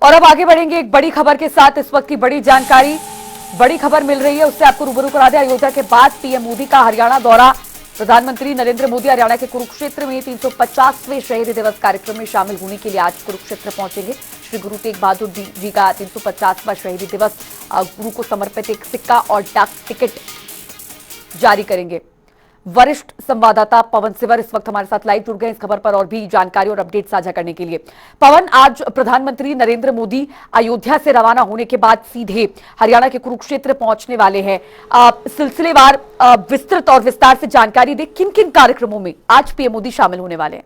और अब आगे बढ़ेंगे एक बड़ी खबर के साथ। इस वक्त की बड़ी जानकारी, बड़ी खबर मिल रही है, उससे आपको रूबरू करा दें। अयोध्या के बाद पीएम मोदी का हरियाणा दौरा। प्रधानमंत्री नरेंद्र मोदी हरियाणा के कुरुक्षेत्र में 350वें शहीद दिवस कार्यक्रम में शामिल होने के लिए आज कुरुक्षेत्र पहुंचेंगे। श्री गुरु तेग बहादुर जी का 350वां शहीदी दिवस गुरु को समर्पित एक सिक्का और डाक टिकट जारी करेंगे। वरिष्ठ संवाददाता पवन सिवर इस वक्त हमारे साथ लाइव जुड़ गए इस खबर पर और भी जानकारी और अपडेट साझा करने के लिए। पवन, आज प्रधानमंत्री नरेंद्र मोदी अयोध्या से रवाना होने के बाद सीधे हरियाणा के कुरुक्षेत्र पहुंचने वाले हैं। सिलसिलेवार विस्तृत और विस्तार से जानकारी दे, किन किन कार्यक्रमों में आज पीएम मोदी शामिल होने वाले हैं?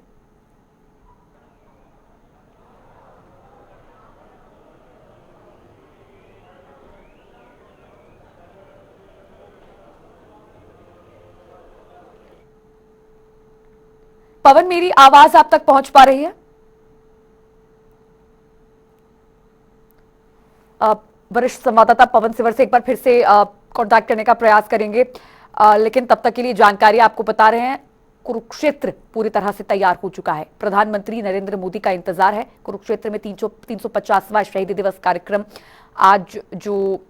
पवन, मेरी आवाज आप तक पहुंच पा रही है? वरिष्ठ संवाददाता पवन सिवर से एक बार फिर से कांटेक्ट करने का प्रयास करेंगे, लेकिन तब तक के लिए जानकारी आपको बता रहे हैं, कुरुक्षेत्र पूरी तरह से तैयार हो चुका है। प्रधानमंत्री नरेंद्र मोदी का इंतजार है। कुरुक्षेत्र में 350वां शहीद दिवस कार्यक्रम आज जो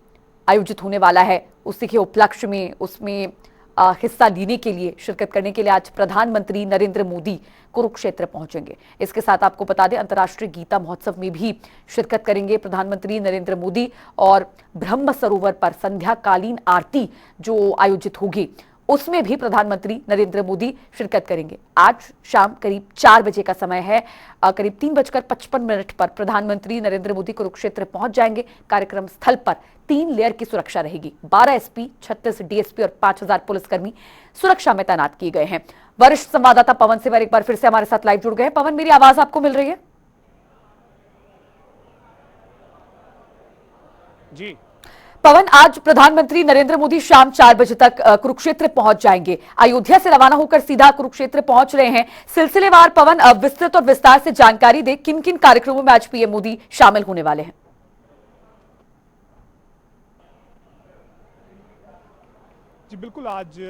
आयोजित होने वाला है, उसी के उपलक्ष्य में, उसमें हिस्सा लेने के लिए, शिरकत करने के लिए आज प्रधानमंत्री नरेंद्र मोदी कुरुक्षेत्र पहुंचेंगे। इसके साथ आपको बता दें, अंतर्राष्ट्रीय गीता महोत्सव में भी शिरकत करेंगे प्रधानमंत्री नरेंद्र मोदी और ब्रह्म सरोवर पर संध्याकालीन आरती जो आयोजित होगी, उसमें भी प्रधानमंत्री नरेंद्र मोदी शिरकत करेंगे। आज शाम करीब 4 बजे का समय है। करीब 3:55 पर प्रधानमंत्री नरेंद्र मोदी कुरुक्षेत्र पहुंच जाएंगे। कार्यक्रम स्थल पर 3 लेयर की सुरक्षा रहेगी। 12 एसपी, 36 डीएसपी और 5000 पुलिसकर्मी सुरक्षा में तैनात किए गए हैं। वरिष्ठ संवाददाता पवन सिवर एक बार फिर से हमारे साथ लाइव जुड़ गए हैं। पवन, मेरी आवाज आपको मिल रही है? जी पवन, आज प्रधानमंत्री नरेंद्र मोदी शाम 4 बजे तक कुरुक्षेत्र पहुंच जाएंगे। अयोध्या से रवाना होकर सीधा कुरुक्षेत्र पहुंच रहे हैं। सिलसिलेवार पवन विस्तृत और विस्तार से जानकारी दे, किन किन कार्यक्रमों में आज पीएम मोदी शामिल होने वाले हैं? जी बिल्कुल, आज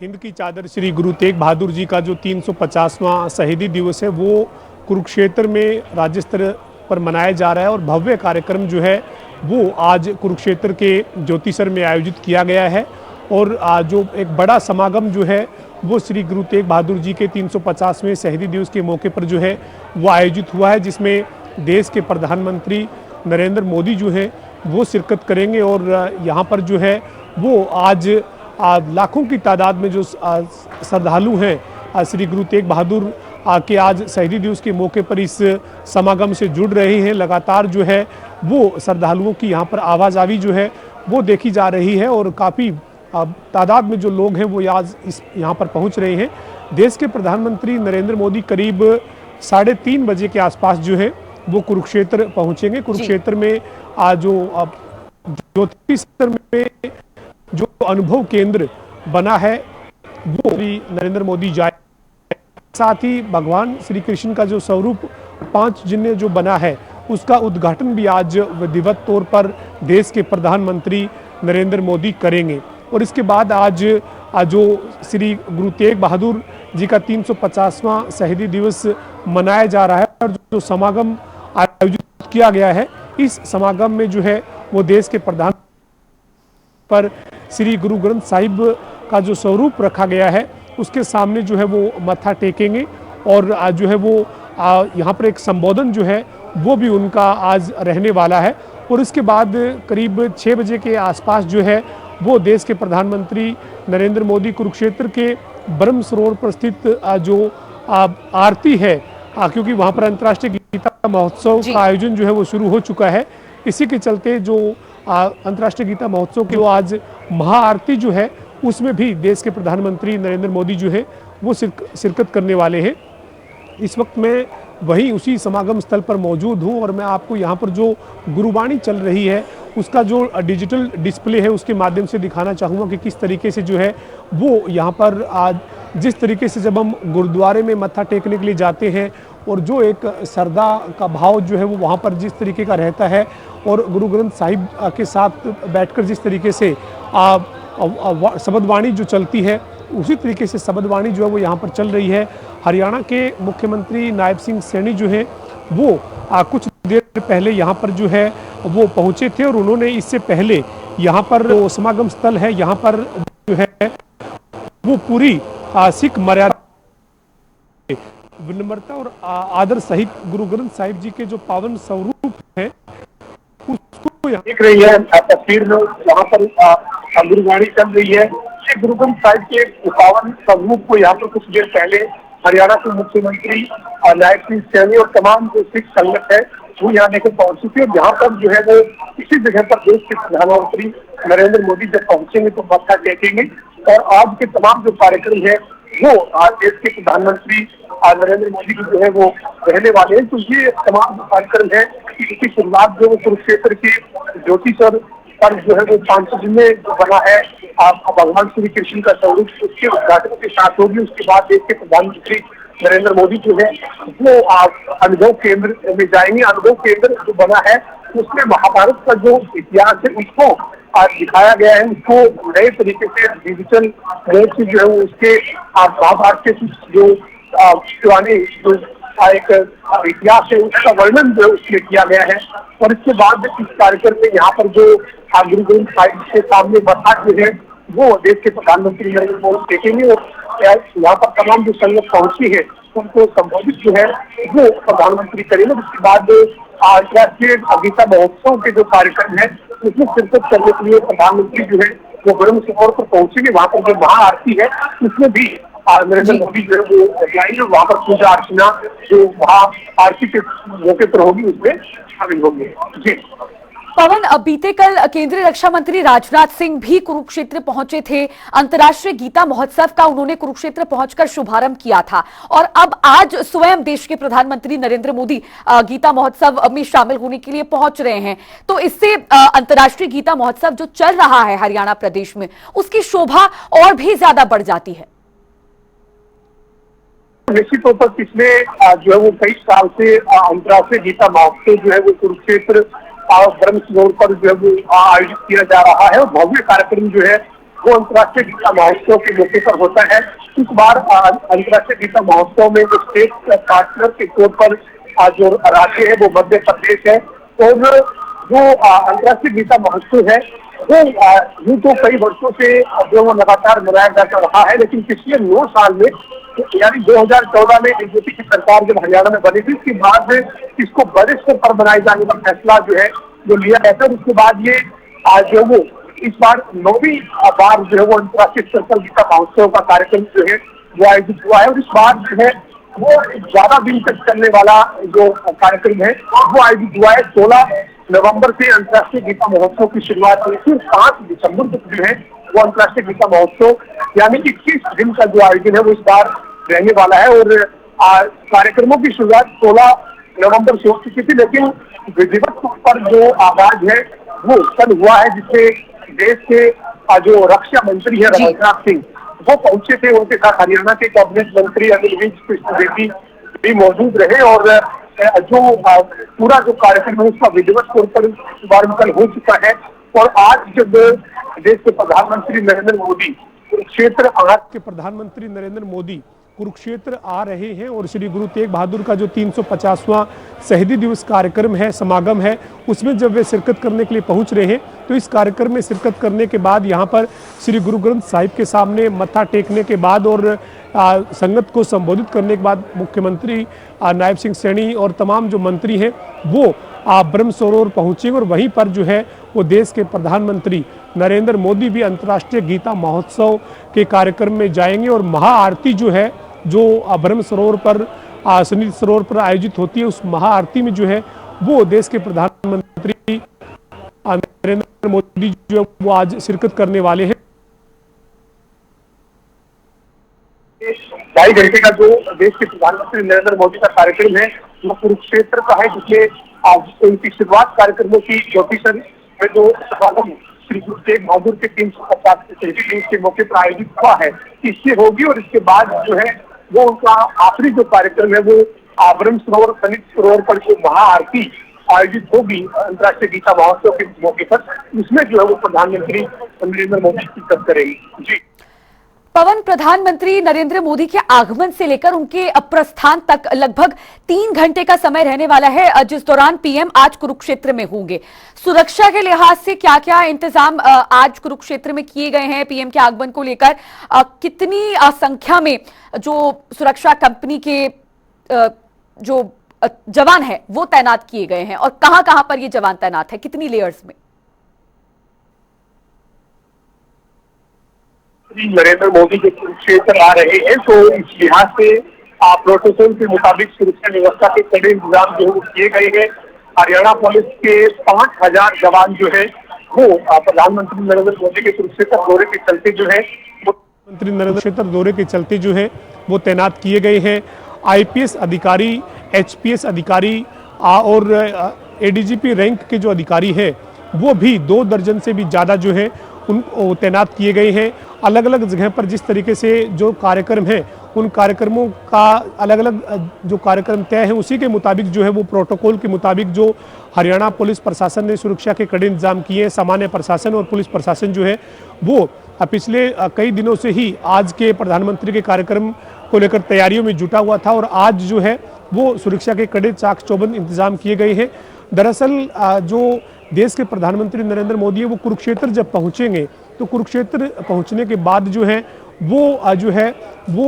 हिंद की चादर श्री गुरु तेग बहादुर जी का जो 350वां शहीदी दिवस है, वो कुरुक्षेत्र में राज्य स्तर पर मनाया जा रहा है और भव्य कार्यक्रम जो है वो आज कुरुक्षेत्र के ज्योतिसर में आयोजित किया गया है। और जो एक बड़ा समागम जो है वो श्री गुरु तेग बहादुर जी के 350वें शहीदी दिवस के मौके पर जो है वो आयोजित हुआ है, जिसमें देश के प्रधानमंत्री नरेंद्र मोदी जो है वो शिरकत करेंगे। और यहाँ पर जो है वो आज लाखों की तादाद में जो श्रद्धालु हैं श्री गुरु तेग बहादुर के आज शहीदी दिवस के मौके पर इस समागम से जुड़ रहे हैं। लगातार जो है वो श्रद्धालुओं की यहाँ पर आवाजावी जो है वो देखी जा रही है और काफ़ी तादाद में जो लोग हैं वो आज यहाँ पर पहुँच रहे हैं। देश के प्रधानमंत्री नरेंद्र मोदी करीब 3:30 बजे के आसपास जो है वो कुरुक्षेत्र पहुँचेंगे। कुरुक्षेत्र में जो ज्योतिसर में जो अनुभव केंद्र बना है वो श्री नरेंद्र मोदी जाए। साथ ही भगवान श्री कृष्ण का जो स्वरूप 5 जिन्हें जो बना है उसका उद्घाटन भी आज विधिवत तौर पर देश के प्रधानमंत्री नरेंद्र मोदी करेंगे। और इसके बाद आज जो श्री गुरु तेग बहादुर जी का 350वां शहीदी दिवस मनाया जा रहा है और जो समागम आयोजित किया गया है, इस समागम में जो है वो देश के प्रधान पर श्री गुरु ग्रंथ साहिब का जो स्वरूप रखा गया है उसके सामने जो है वो मत्था टेकेंगे। और आज जो है वो यहाँ पर एक संबोधन जो है वो भी उनका आज रहने वाला है। और इसके बाद करीब 6 बजे के आसपास जो है वो देश के प्रधानमंत्री नरेंद्र मोदी कुरुक्षेत्र के ब्रह्म सरोवर पर स्थित जो आरती है, क्योंकि वहाँ पर अंतर्राष्ट्रीय गीता महोत्सव का आयोजन जो है वो शुरू हो चुका है, इसी के चलते जो अंतर्राष्ट्रीय गीता महोत्सव की आज महाआरती जो है उसमें भी देश के प्रधानमंत्री नरेंद्र मोदी जो है वो शिरकत करने वाले हैं। इस वक्त मैं वहीं उसी समागम स्थल पर मौजूद हूं और मैं आपको यहाँ पर जो गुरुवाणी चल रही है उसका जो डिजिटल डिस्प्ले है उसके माध्यम से दिखाना चाहूँगा कि किस तरीके से जो है वो यहाँ पर आज जिस तरीके से जब हम गुरुद्वारे में मत्था टेकने के लिए जाते हैं और जो एक श्रद्धा का भाव जो है वो वहाँ पर जिस तरीके का रहता है और गुरु ग्रंथ साहिब के साथ बैठकर जिस तरीके से शब्दवाणी जो चलती है उसी तरीके से शब्दवाणी जो है वो यहाँ पर चल रही है। हरियाणा के मुख्यमंत्री नायब सिंह सैनी जो है वो कुछ देर पहले यहाँ पर जो है वो पहुंचे थे और उन्होंने इससे पहले यहाँ पर जो समागम स्थल है यहाँ पर जो है वो पूरी सिख मर्यादा विनम्रता और आदर सहित गुरु ग्रंथ साहिब जी के जो पावन स्वरूप हैं उसको देख रही है तस्वीर में यहाँ पर गुरुवाणी चल रही है। ये गुरु ग्रंथ साहिब के पावन स्वरूप को यहाँ पर कुछ देर पहले हरियाणा के मुख्यमंत्री नायब सिंह सैनी और तमाम जो सिख संगत है वो यहाँ लेकर पहुंच चुके हैं। यहाँ पर जो है वो इसी जगह पर देश के प्रधानमंत्री नरेंद्र मोदी जब पहुंचेंगे तो मत्था टेकेंगे और आज के तमाम जो कार्यक्रम है वो आज देश के प्रधानमंत्री नरेंद्र मोदी की जो है वो रहने वाले हैं। तो ये तमाम जो कार्यक्रम है इसकी शुरुआत जो कुरुक्षेत्र के ज्योति सर पर जो है वो 500 दिन में जो बना है भगवान श्री कृष्ण का स्वरूप उसके उद्घाटन के साथ होगी। उसके बाद देश के प्रधानमंत्री नरेंद्र मोदी जो है वो अनुभव केंद्र में जाएंगे। अनुभव केंद्र जो बना है उसमें महाभारत का जो इतिहास है उसको आज दिखाया गया है। उसको नए तरीके से डिजिटल मोड से जो है वो उसके महाभारत के जो पुराने जो एक इतिहास है उसका वर्णन जो है उसमें किया गया है। और इसके बाद इस कार्यक्रम में यहाँ पर जो गुरु ग्रंथ साहिब के सामने मत्था जो है वो देश के प्रधानमंत्री नरेंद्र मोदी देखेंगे और यहाँ पर तमाम जो संगत पहुंची है उनको संबोधित जो है वो प्रधानमंत्री करेंगे। उसके बाद अंतर्राष्ट्रीय गीता महोत्सव के जो कार्यक्रम है उसमें शिरकत करने के लिए प्रधानमंत्री जो है वो ब्रह्म सरोवर पर पहुंचेंगे। वहाँ पर जो महाआरती है उसमें भी नरेंद्र मोदी जो है वो जाएंगे। वहाँ पर पूजा अर्चना जो महाआरती के मौके पर होगी उसमें शामिल होंगे। जी पवन, बीते कल केंद्रीय रक्षा मंत्री राजनाथ सिंह भी कुरुक्षेत्र पहुंचे थे। अंतर्राष्ट्रीय गीता महोत्सव का उन्होंने कुरुक्षेत्र पहुंचकर शुभारंभ किया था और अब आज स्वयं देश के प्रधानमंत्री नरेंद्र मोदी गीता महोत्सव में शामिल होने के लिए पहुंच रहे हैं। तो इससे अंतर्राष्ट्रीय गीता महोत्सव जो चल रहा है हरियाणा प्रदेश में उसकी शोभा और भी ज्यादा बढ़ जाती है। निश्चित तौर पर पिछले जो है वो कई साल से अंतर्राष्ट्रीय गीता महोत्सव जो है वो कुरुक्षेत्र ब्रह्म सरोवर पर जो है वो आयोजित किया जा रहा है और भव्य कार्यक्रम जो है वो अंतर्राष्ट्रीय गीता महोत्सव के मौके पर होता है। इस बार अंतर्राष्ट्रीय गीता महोत्सव में जो स्टेट पार्टनर के तौर पर जो राज्य है वो मध्य प्रदेश है और जो अंतर्राष्ट्रीय गीता महोत्सव है वो यूं तो कई वर्षों से जो वो लगातार मनाया जाता रहा है, लेकिन पिछले 9 साल में यानी 2014 में बीजेपी की सरकार जब हरियाणा में बनी थी उसके बाद इसको बड़े स्तर पर बनाए जाने का फैसला जो है जो लिया गया था। उसके बाद ये जो वो इस बार 9वीं बार जो है वो अंतर्राष्ट्रीय स्तर पर गीता महोत्सव का कार्यक्रम जो है वो आयोजित हुआ है और इस बार जो है वो ज्यादा दिन तक चलने वाला जो कार्यक्रम है वो आयोजित हुआ है। 16 नवंबर से अंतर्राष्ट्रीय गीता महोत्सव की शुरुआत हुई थी। 5 दिसंबर तक जो है वो अंतर्राष्ट्रीय गीता महोत्सव यानी 21 दिन का जो आयोजन है वो इस बार रहने वाला है और कार्यक्रमों की शुरुआत 16 नवंबर से हो चुकी थी, लेकिन विधिवत तौर पर जो आगाज है वो कल हुआ है जिससे देश के जो रक्षा मंत्री है राजनाथ सिंह वो पहुंचे थे। उनके साथ हरियाणा के कैबिनेट मंत्री अनिल विज कृष्ण रेड्डी भी मौजूद रहे और जो पूरा जो कार्यक्रम है उसका विधिवत तौर पर शुभारंभ कल हो चुका है। और आज जब देश के प्रधानमंत्री नरेंद्र मोदी कुरुक्षेत्र आ रहे हैं और श्री गुरु तेग बहादुर का जो 350वां शहीदी दिवस कार्यक्रम है समागम है उसमें जब वे शिरकत करने के लिए पहुंच रहे हैं तो इस कार्यक्रम में शिरकत करने के बाद यहां पर श्री गुरु ग्रंथ साहिब के सामने मत्था टेकने के बाद और संगत को संबोधित करने के बाद मुख्यमंत्री नायब सिंह सैनी और तमाम जो मंत्री हैं वो ब्रह्म सरोवर पहुंचेंगे और वहीं पर जो है वो देश के प्रधानमंत्री नरेंद्र मोदी भी अंतर्राष्ट्रीय गीता महोत्सव के कार्यक्रम में जाएंगे और महाआरती जो है जो ब्रह्म सरोवर पर सुनील सरोवर पर आयोजित होती है उस महाआरती में जो है वो देश के प्रधानमंत्री नरेंद्र मोदी जो वो आज शिरकत करने वाले हैं। 2.5 घंटे का जो देश के प्रधानमंत्री नरेंद्र मोदी का कार्यक्रम है वो कुरुक्षेत्र का है जिसमें आज उनकी शुरुआत कार्यक्रमों की ज्योति सर में जो समागम श्री गुरु तेग बहादुर के 350 के मौके पर आयोजित हुआ है इससे होगी और इसके बाद जो है वो उनका आखिरी जो कार्यक्रम है वो ब्रह्म सरोवर सनित सरोवर पर जो महाआरती आयोजित होगी अंतर्राष्ट्रीय गीता महोत्सव के मौके पर उसमें जो है वो प्रधानमंत्री नरेंद्र मोदी शिरकत करेगी। जी पवन, प्रधानमंत्री नरेंद्र मोदी के आगमन से लेकर उनके प्रस्थान तक लगभग 3 घंटे का समय रहने वाला है, जिस दौरान पीएम आज कुरुक्षेत्र में होंगे। सुरक्षा के लिहाज से क्या क्या इंतजाम आज कुरुक्षेत्र में किए गए हैं पीएम के आगमन को लेकर? कितनी संख्या में जो सुरक्षा कंपनी के जो जवान है वो तैनात किए गए हैं और कहां कहां पर ये जवान तैनात है, कितनी लेयर्स में? नरेंद्र मोदी के कुरुक्षेत्र आ रहे हैं तो इस लिहाज से प्रोटोकॉल के मुताबिक सुरक्षा व्यवस्था के कड़े इंतजाम जो है वो किए गए हैं। हरियाणा पुलिस के 5000 जवान जो है वो प्रधानमंत्री नरेंद्र मोदी के कुरुक्षेत्र दौरे के चलते जो है प्रधानमंत्री नरेंद्र क्षेत्र दौरे के चलते जो है वो तैनात किए गए हैं। आईपीएस अधिकारी, एचपीएस अधिकारी और एडीजीपी रैंक के जो अधिकारी हैं वो भी 2 दर्जन से भी ज़्यादा जो है उन तैनात किए गए हैं। अलग अलग जगह पर जिस तरीके से जो कार्यक्रम है उन कार्यक्रमों का अलग अलग जो कार्यक्रम तय है उसी के मुताबिक जो है वो प्रोटोकॉल के मुताबिक जो हरियाणा पुलिस प्रशासन ने सुरक्षा के कड़े इंतजाम किए हैं। सामान्य प्रशासन और पुलिस प्रशासन जो है वो पिछले कई दिनों से ही आज के प्रधानमंत्री के कार्यक्रम को लेकर तैयारियों में जुटा हुआ था और आज जो है वो सुरक्षा के कड़े चाक चौबंद इंतजाम किए गए हैं। दरअसल जो देश के प्रधानमंत्री नरेंद्र मोदी है वो कुरुक्षेत्र जब पहुंचेंगे तो कुरुक्षेत्र पहुंचने के बाद जो है वो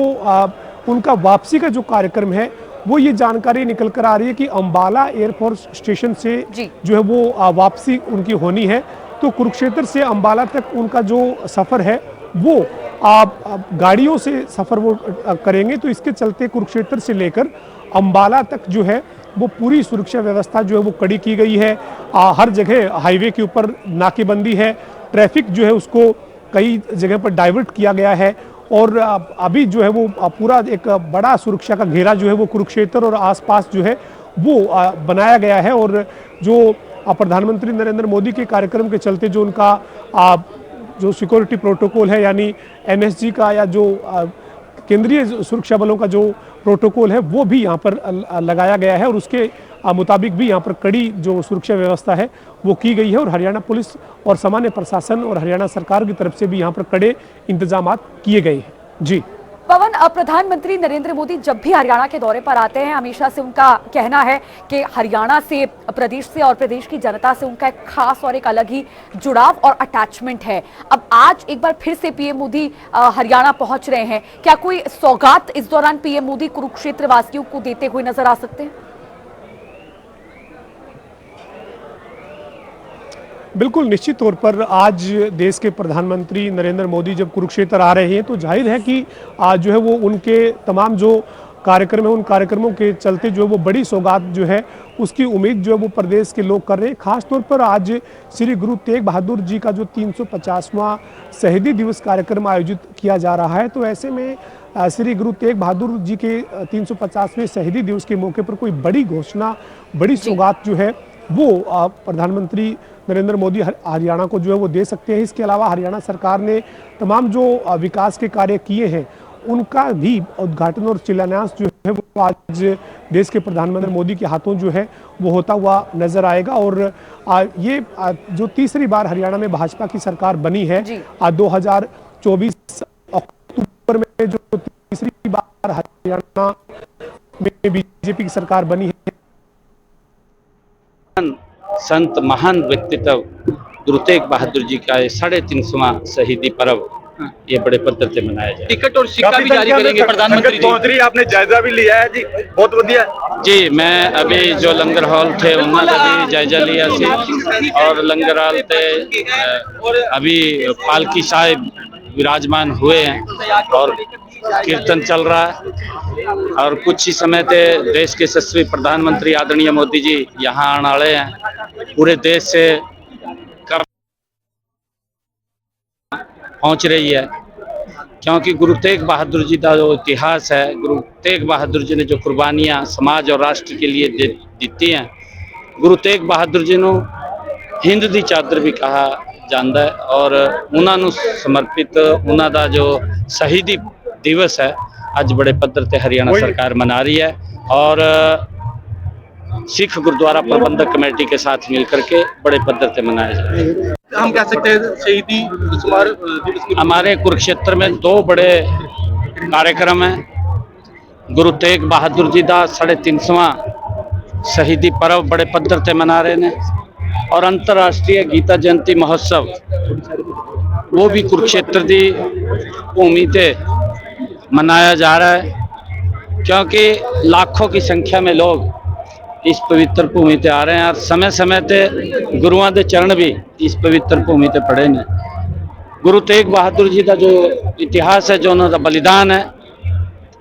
उनका वापसी का जो कार्यक्रम है वो ये जानकारी निकल कर आ रही है कि अंबाला एयरफोर्स स्टेशन से जो है वो वापसी उनकी होनी है। तो कुरुक्षेत्र से अंबाला तक उनका जो सफ़र है वो गाड़ियों से सफ़र वो करेंगे। तो इसके चलते कुरुक्षेत्र से लेकर अंबाला तक जो है वो पूरी सुरक्षा व्यवस्था जो है वो कड़ी की गई है। हर जगह हाईवे के ऊपर नाकेबंदी है, ट्रैफिक जो है उसको कई जगह पर डाइवर्ट किया गया है और अभी जो है वो पूरा एक बड़ा सुरक्षा का घेरा जो है वो कुरुक्षेत्र और आसपास जो है वो बनाया गया है। और जो प्रधानमंत्री नरेंद्र मोदी के कार्यक्रम के चलते जो उनका जो सिक्योरिटी प्रोटोकॉल है यानी एनएसजी का या जो केंद्रीय सुरक्षा बलों का जो प्रोटोकॉल है वो भी यहाँ पर लगाया गया है और उसके मुताबिक भी यहाँ पर कड़ी जो सुरक्षा व्यवस्था है वो की गई है। और हरियाणा पुलिस और सामान्य प्रशासन और हरियाणा सरकार की तरफ से भी यहाँ पर कड़े इंतजाम किए गए हैं। जी पवन, प्रधानमंत्री नरेंद्र मोदी जब भी हरियाणा के दौरे पर आते हैं हमेशा से उनका कहना है कि हरियाणा से, प्रदेश से और प्रदेश की जनता से उनका एक खास और एक अलग ही जुड़ाव और अटैचमेंट है। अब आज एक बार फिर से पीएम मोदी हरियाणा पहुंच रहे हैं, क्या कोई सौगात इस दौरान पीएम मोदी कुरुक्षेत्र वासियों को देते हुए नजर आ सकते हैं? बिल्कुल, निश्चित तौर पर आज देश के प्रधानमंत्री नरेंद्र मोदी जब कुरुक्षेत्र आ रहे हैं तो जाहिर है कि आज जो है वो उनके तमाम जो कार्यक्रम है उन कार्यक्रमों के चलते जो है वो बड़ी सौगात जो है उसकी उम्मीद जो है वो प्रदेश के लोग कर रहे हैं। खासतौर पर आज श्री गुरु तेग बहादुर जी का जो 350वां शहीदी दिवस कार्यक्रम आयोजित किया जा रहा है। तो ऐसे में श्री गुरु तेग बहादुर जी के 350वें शहीदी दिवस के मौके पर कोई बड़ी घोषणा, बड़ी सौगात जो है वो प्रधानमंत्री नरेंद्र मोदी हरियाणा को जो है वो दे सकते हैं। इसके अलावा हरियाणा सरकार ने तमाम जो विकास के कार्य किए हैं उनका भी उद्घाटन और शिलान्यास जो है वो आज देश के प्रधानमंत्री मोदी के हाथों जो है वो होता हुआ नजर आएगा। और ये जो तीसरी बार हरियाणा में भाजपा की सरकार बनी है 2024 अक्टूबर में जो तीसरी बार हरियाणा में बीजेपी की सरकार बनी है। संत महान व्यक्तित्व गुरु तेग बहादुर जी का 350वां शहीदी पर्व ये बड़े पद्धर से मनाया जाए। टिकट और सिक्का भी जारी करेंगे प्रधानमंत्री जी। आपने जायजा भी लिया है जी, बहुत बढ़िया जी। मैं अभी जो लंगर हॉल थे उन्होंने भी जायजा लिया सी और लंगर हॉल थे अभी पालकी साहिब विराजमान हुए हैं और कीर्तन चल रहा है और कुछ ही समय से देश के यशस्वी प्रधानमंत्री आदरणीय मोदी जी यहाँ आने वाले हैं। पूरे देश से पहुंच रही है क्योंकि गुरु तेग बहादुर जी का जो इतिहास है, गुरु तेग बहादुर जी ने जो कुर्बानियां समाज और राष्ट्र के लिए दी हैं, गुरु तेग बहादुर जी ने हिंद दी चादर भी कहा जाता है और उन्होंने समर्पित उन्होंने जो शहीदी दिवस है आज बड़े पद्धर से हरियाणा सरकार मना रही है और सिख गुरुद्वारा प्रबंधक कमेटी के साथ मिलकर के बड़े पद्धर से मनाया जा रहा है। हम कह सकते हैं शहीदी दिवस की हमारे कुरुक्षेत्र में दो बड़े कार्यक्रम हैं। गुरु तेग बहादुर जी का 350वां शहीदी पर्व बड़े पद्धर से मना रहे हैं और अंतर्राष्ट्रीय गीता जयंती महोत्सव वो भी कुरुक्षेत्र की भूमि से मनाया जा रहा है, क्योंकि लाखों की संख्या में लोग इस पवित्र भूमि से आ रहे हैं और समय समय ते गुरुओं के चरण भी इस पवित्र भूमि से पड़े ने। गुरु तेग बहादुर जी का जो इतिहास है, जो उन्होंने बलिदान है,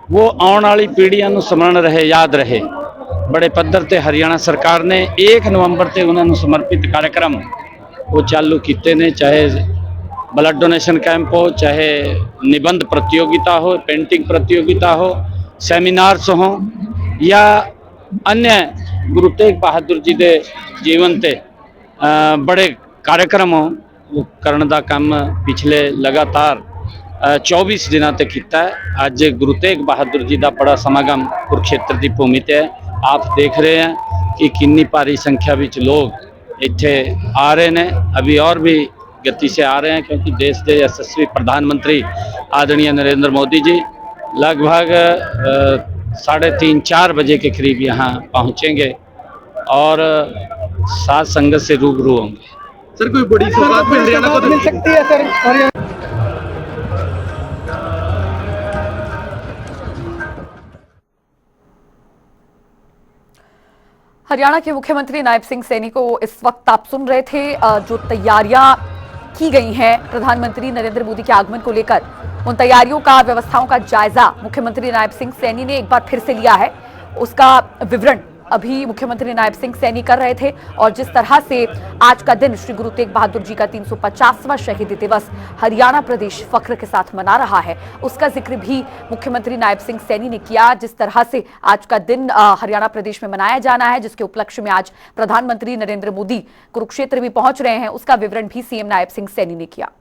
वो आने वाली पीढ़ियों को स्मरण रहे, याद रहे। बड़े पद्धर से हरियाणा सरकार ने 1 नवंबर से उन्होंने समर्पित कार्यक्रम वो चालू किए ने, चाहे ब्लड डोनेशन कैंप हो, चाहे निबंध प्रतियोगिता हो, पेंटिंग प्रतियोगिता हो, सेमिनार्स हो या अन्य गुरु तेग बहादुर जी के जीवन से बड़े कार्यक्रम हो, वो करने का काम पिछले लगातार 24 दिनों तक किया है। आज गुरु तेग बहादुर जी का बड़ा समागम कुरुक्षेत्र की भूमि से है। आप देख रहे हैं कि कितनी भारी संख्या में लोग इत्थे आ रहे हैं, अभी और भी गति से आ रहे हैं, क्योंकि देश के यशस्वी प्रधानमंत्री आदरणीय नरेंद्र मोदी जी लगभग 3:30-4 बजे के करीब यहाँ पहुँचेंगे और साथ संगत से रूबरू होंगे। सर कोई बड़ी सौगात भी हरियाणा को मिल सकती है सर? हरियाणा के मुख्यमंत्री नायब सिंह सैनी को इस वक्त आप सुन रहे थे। जो तैयारियां की गई हैं प्रधानमंत्री नरेंद्र मोदी के आगमन को लेकर, उन तैयारियों का, व्यवस्थाओं का जायजा मुख्यमंत्री नायब सिंह सैनी ने एक बार फिर से लिया है। उसका विवरण अभी मुख्यमंत्री नायब सिंह सैनी कर रहे थे और जिस तरह से आज का दिन श्री गुरु तेग बहादुर जी का 350वां शहीदी दिवस हरियाणा प्रदेश फख्र के साथ मना रहा है, उसका जिक्र भी मुख्यमंत्री नायब सिंह सैनी ने किया। जिस तरह से आज का दिन हरियाणा प्रदेश में मनाया जाना है, जिसके उपलक्ष्य में आज प्रधानमंत्री नरेंद्र मोदी कुरुक्षेत्र भी पहुंच रहे हैं, उसका विवरण भी सीएम नायब सिंह सैनी ने किया।